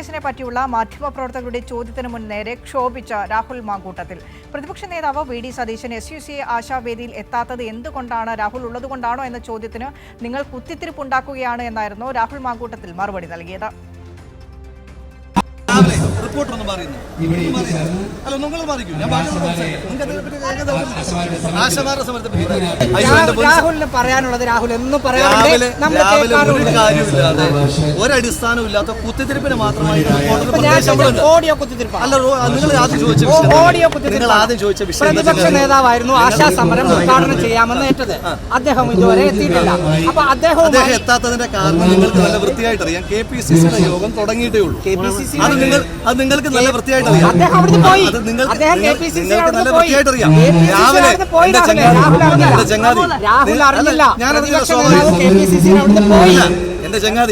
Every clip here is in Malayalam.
കേസിനെ പറ്റിയുള്ള മാധ്യമപ്രവർത്തകരുടെ ചോദ്യത്തിന് മുന്നേറെ ക്ഷോഭിച്ച രാഹുൽ മാങ്കൂട്ടത്തിൽ. പ്രതിപക്ഷ നേതാവ് വി.ഡി. സതീശൻ SUCA ആശാവേദിയിൽ എത്താത്തത് എന്തുകൊണ്ടാണ്, രാഹുൽ ഉള്ളതുകൊണ്ടാണോ എന്ന ചോദ്യത്തിന് നിങ്ങൾ കുത്തിത്തിരിപ്പുണ്ടാക്കുകയാണ് എന്നായിരുന്നു രാഹുൽ മാങ്കൂട്ടത്തിൽ മറുപടി നൽകിയത്. രാഹുലിന് പറയാനുള്ളത് രാഹുൽ എന്നും പറയാറുണ്ട്. ഒരടിസ്ഥാനവും ഇല്ലാത്ത കുത്തിത്തിരിപ്പിന് മാത്രമായി ഓഡിയോ കുത്തിത്തിരിപ്പ് പ്രതിപക്ഷ നേതാവായിരുന്നു ആശാ സമരം ഉദ്ഘാടനം ചെയ്യാമെന്ന് ഏറ്റത്. അദ്ദേഹം ഇതുവരെ എത്തിയിട്ടില്ല. അപ്പൊ അദ്ദേഹം എത്താത്തതിന്റെ കാരണം നിങ്ങൾക്ക് നല്ല വൃത്തിയായിട്ട് അറിയാം. KPCC യോഗം തുടങ്ങിയിട്ടേ ഉള്ളൂ. അത് നിങ്ങൾക്ക് നല്ല വൃത്തിയായിട്ട് അറിയാം. എന്റെ ചങ്ങാതി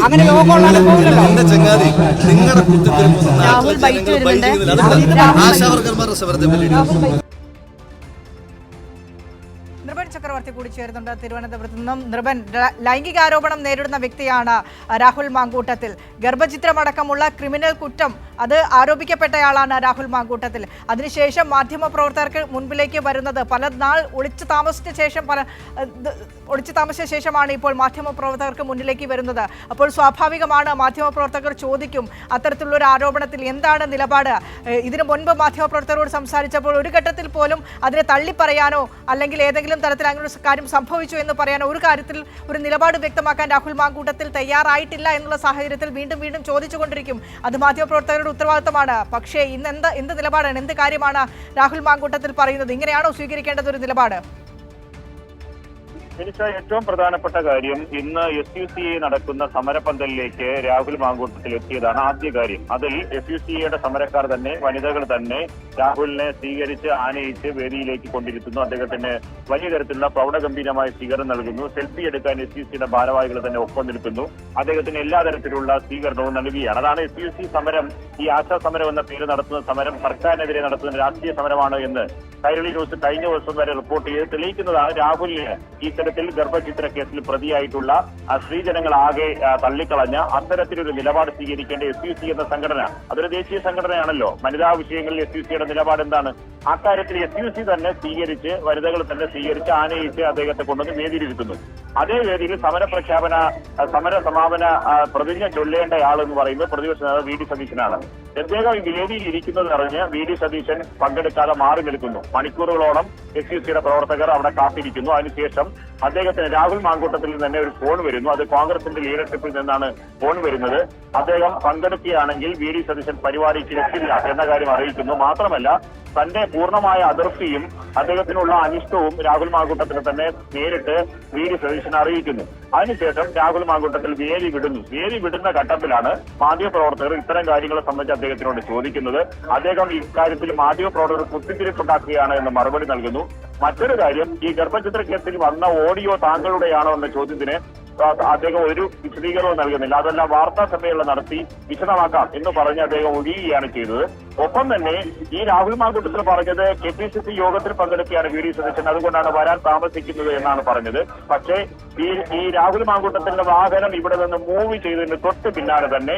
നിങ്ങളുടെ ആശാവർക്കർമാരുടെ സമരത്തെ പറ്റി നൃപൻ ചക്രവർത്തി കൂടി ചേരുന്നുണ്ട് തിരുവനന്തപുരത്ത് നിന്നും. നൃപൻ, ലൈംഗികാരോപണം നേരിടുന്ന വ്യക്തിയാണ് രാഹുൽ മാങ്കൂട്ടത്തിൽ. ഗർഭചിത്രമടക്കമുള്ള ക്രിമിനൽ കുറ്റം അത് ആരോപിക്കപ്പെട്ടയാളാണ് രാഹുൽ മാങ്കൂട്ടത്തിൽ. അതിനുശേഷം മാധ്യമപ്രവർത്തകർക്ക് മുൻപിലേക്ക് വരുന്നത് പല നാൾ ഒളിച്ചു താമസിച്ച ശേഷമാണ് ഇപ്പോൾ മാധ്യമപ്രവർത്തകർക്ക് മുന്നിലേക്ക് വരുന്നത്. അപ്പോൾ സ്വാഭാവികമാണ് മാധ്യമപ്രവർത്തകർ ചോദിക്കും അത്തരത്തിലുള്ളൊരു ആരോപണത്തിൽ എന്താണ് നിലപാട്. ഇതിനു മുൻപ് മാധ്യമപ്രവർത്തകരോട് സംസാരിച്ചപ്പോൾ ഒരു ഘട്ടത്തിൽ പോലും അതിനെ തള്ളിപ്പറയാനോ അല്ലെങ്കിൽ ഏതെങ്കിലും തരത്തിൽ അങ്ങനെ ഒരു കാര്യം സംഭവിച്ചു എന്ന് പറയാനോ ഒരു കാര്യത്തിൽ ഒരു നിലപാട് വ്യക്തമാക്കാൻ രാഹുൽ മാങ്കൂട്ടത്തിൽ തയ്യാറായിട്ടില്ല എന്നുള്ള സാഹചര്യത്തിൽ വീണ്ടും വീണ്ടും ചോദിച്ചുകൊണ്ടിരിക്കും. അത് മാധ്യമപ്രവർത്തകരുടെ ഉത്തരവാദിത്തമാണ്. പക്ഷേ ഇന്ന് എന്ത് നിലപാടാണ്, എന്ത് കാര്യമാണ് രാഹുൽ മാങ്കൂട്ടത്തിൽ പറയുന്നത്? ഇങ്ങനെയാണോ സ്വീകരിക്കേണ്ടത് ഒരു നിലപാട്? ഏറ്റവും പ്രധാനപ്പെട്ട കാര്യം, ഇന്ന് SUCA നടക്കുന്ന സമരപന്തലിലേക്ക് രാഹുൽ മാങ്കൂട്ടത്തിൽ എത്തിയതാണ് ആദ്യ കാര്യം. അതിൽ SUCA സമരക്കാർ തന്നെ, വനിതകൾ തന്നെ രാഹുലിനെ സ്വീകരിച്ച് ആനയിച്ച് വേദിയിലേക്ക് കൊണ്ടിരുത്തുന്നു. അദ്ദേഹത്തിന് വലിയ തരത്തിലുള്ള പ്രൗഢഗംഭീരമായ സ്വീകരണം നൽകുന്നു. സെൽഫി എടുക്കാൻ SUCA ഭാരവാഹികൾ തന്നെ ഒപ്പം നിൽക്കുന്നു. അദ്ദേഹത്തിന് എല്ലാ തരത്തിലുള്ള സ്വീകരണവും നൽകുകയാണ്. അതാണ് SUC സമരം, ഈ ആശാ സമരം എന്ന പേര് നടത്തുന്ന സമരം സർക്കാരിനെതിരെ നടത്തുന്ന രാഷ്ട്രീയ സമരമാണ് എന്ന് കൈരളി ന്യൂസ് കഴിഞ്ഞ ദിവസം വരെ റിപ്പോർട്ട് ചെയ്ത് തെളിയിക്കുന്നതാണ്. രാഹുലിന് ഇത്തരത്തിൽ ഗർഭചിത്ര കേസിൽ പ്രതിയായിട്ടുള്ള സ്ത്രീജനങ്ങളാകെ തള്ളിക്കളഞ്ഞ അത്തരത്തിലൊരു നിലപാട് സ്വീകരിക്കേണ്ട SUC എന്ന സംഘടന, അതൊരു ദേശീയ സംഘടനയാണല്ലോ. വനിതാ വിഷയങ്ങളിൽ SUCയുടെ നിലപാട് എന്താണ്? അക്കാര്യത്തിൽ SUC തന്നെ സ്വീകരിച്ച്, വനിതകൾ തന്നെ സ്വീകരിച്ച് ആനയിച്ച് അദ്ദേഹത്തെ കൊണ്ടുവന്ന് വേദിയിലിരുത്തുന്നു. അതേ വേദിയിൽ സമര സമാപന പ്രതിജ്ഞ ചൊല്ലേണ്ടയാളെന്ന് പറയുന്നത് പ്രതിപക്ഷ നേതാവ് വി.ഡി. സതീശനാണ്. അദ്ദേഹം ഈ വേദിയിൽ ഇരിക്കുന്നത് അറിഞ്ഞ് വി.ഡി. സതീശൻ പങ്കെടുക്കാതെ മാറി നിൽക്കുന്നു. മണിക്കൂറുകളോളം SUCയുടെ പ്രവർത്തകർ അവിടെ കാത്തിരിക്കുന്നു. അതിനുശേഷം അദ്ദേഹത്തിന് രാഹുൽ മാങ്കൂട്ടത്തിൽ നിന്ന് തന്നെ ഒരു ഫോൺ വരുന്നു. അത് കോൺഗ്രസിന്റെ ലീഡർഷിപ്പിൽ നിന്നാണ് ഫോൺ വരുന്നത്. അദ്ദേഹം പങ്കെടുക്കുകയാണെങ്കിൽ വി.ഡി. സതീശൻ പരിപാടിക്ക് എത്തില്ല എന്ന കാര്യം അറിയിക്കുന്നു. മാത്രമല്ല തന്റെ പൂർണ്ണമായ അതിർത്തിയും അദ്ദേഹത്തിനുള്ള അനിഷ്ടവും രാഹുൽ മാങ്കൂട്ടത്തിന് തന്നെ നേരിട്ട് വി.ഡി. സതീശൻ അറിയിക്കുന്നു. അതിനുശേഷം രാഹുൽ മാങ്കൂട്ടത്തിൽ വേദി വിടുന്നു. വേദി വിടുന്ന ഘട്ടത്തിലാണ് മാധ്യമപ്രവർത്തകർ ഇത്തരം കാര്യങ്ങളെ സംബന്ധിച്ച് അദ്ദേഹത്തിനോട് ചോദിക്കുന്നത്. അദ്ദേഹം ഇക്കാര്യത്തിൽ മാധ്യമപ്രവർത്തകർ കുത്തിത്തിരിപ്പുണ്ടാക്കുകയാണ് എന്ന് മറുപടി നൽകുന്നു. മറ്റൊരു കാര്യം, ഈ ഗർഭചിത്ര കേസിൽ വന്ന ഓഡിയോ താങ്കളുടെയാണോ എന്ന ചോദ്യത്തിന് അദ്ദേഹം ഒരു വിശദീകരണവും നൽകുന്നില്ല. അതെല്ലാം വാർത്താ സമ്മേളനം നടത്തി വിശദമാക്കാം എന്ന് പറഞ്ഞ് അദ്ദേഹം ഒഴിയുകയാണ് ചെയ്തത്. ഒപ്പം തന്നെ ഈ രാഹുൽ മാങ്കൂട്ടത്തിൽ പറഞ്ഞത് KPCC യോഗത്തിൽ പങ്കെടുക്കുകയാണ് വി.ഡി. സതീശൻ, അതുകൊണ്ടാണ് വരാൻ താമസിക്കുന്നത് എന്നാണ് പറഞ്ഞത്. പക്ഷേ ഈ രാഹുൽ മാങ്കൂട്ടത്തിന്റെ വാഹനം ഇവിടെ നിന്ന് മൂവ് ചെയ്തതിന് തൊട്ട് പിന്നാലെ തന്നെ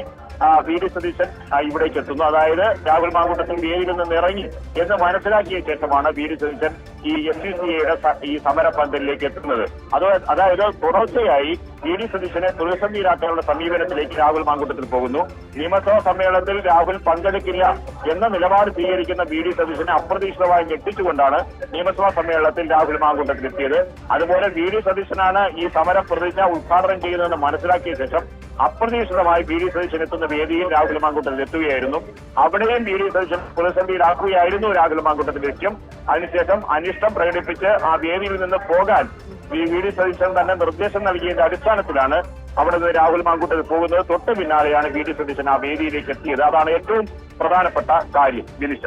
വി.ഡി. സതീശൻ ഇവിടേക്ക് എത്തുന്നു. അതായത് രാഹുൽ മാങ്കൂട്ടത്തിൽ വേദിയിൽ നിന്ന് ഇറങ്ങി എന്ന് മനസ്സിലാക്കിയ ശേഷമാണ് വി.ഡി. സതീശൻ ഈ SUCയുടെ ഈ സമരപന്തലിലേക്ക് എത്തുന്നത്. അതായത് തുടർച്ചയായി വി.ഡി. സതീശനെ പ്രതിസന്ധിയിലാക്കാനുള്ള സമീപനത്തിലേക്ക് രാഹുൽ മാങ്കൂട്ടത്തിൽ പോകുന്നു. നിയമസഭാ സമ്മേളനത്തിൽ രാഹുൽ പങ്കെടുക്കില്ല എന്ന നിലപാട് സ്വീകരിക്കുന്ന വി.ഡി. സതീശനെ അപ്രതീക്ഷിതമായി ഞെട്ടിച്ചുകൊണ്ടാണ് നിയമസഭാ സമ്മേളനത്തിൽ രാഹുൽ മാങ്കൂട്ടത്തിൽ എത്തിയത്. അതുപോലെ വി.ഡി. സതീശനാണ് ഈ സമര പ്രതിജ്ഞ ഉദ്ഘാടനം ചെയ്യുന്നതെന്ന് മനസ്സിലാക്കിയ ശേഷം അപ്രതീക്ഷിതമായി വി.ഡി. സതീശൻ എത്തുന്ന വേദിയിൽ രാഹുൽ മാങ്കൂട്ടത്തിൽ എത്തുകയായിരുന്നു. അവിടെയും വി.ഡി. സതീശൻ പ്രതിസന്ധിയിലാക്കുകയായിരുന്നു രാഹുൽ മാങ്കൂട്ടത്തിന്റെ ലക്ഷ്യം. അതിനുശേഷം അനിഷ്ടം പ്രകടിപ്പിച്ച് ആ വേദിയിൽ നിന്ന് പോകാൻ വി.ഡി. സതീശൻ തന്നെ നിർദ്ദേശം നൽകിയതിന്റെ അടിസ്ഥാനത്തിലാണ് അവിടെ നിന്ന് രാഹുൽ മാങ്കൂട്ടത്തിൽ പോകുന്നത്. തൊട്ട് പിന്നാലെയാണ് വി.ഡി. സതീശൻ ആ വേദിയിലേക്ക് എത്തിയത്. അതാണ് ഏറ്റവും പ്രധാനപ്പെട്ട കാര്യം. ദിനിഷ.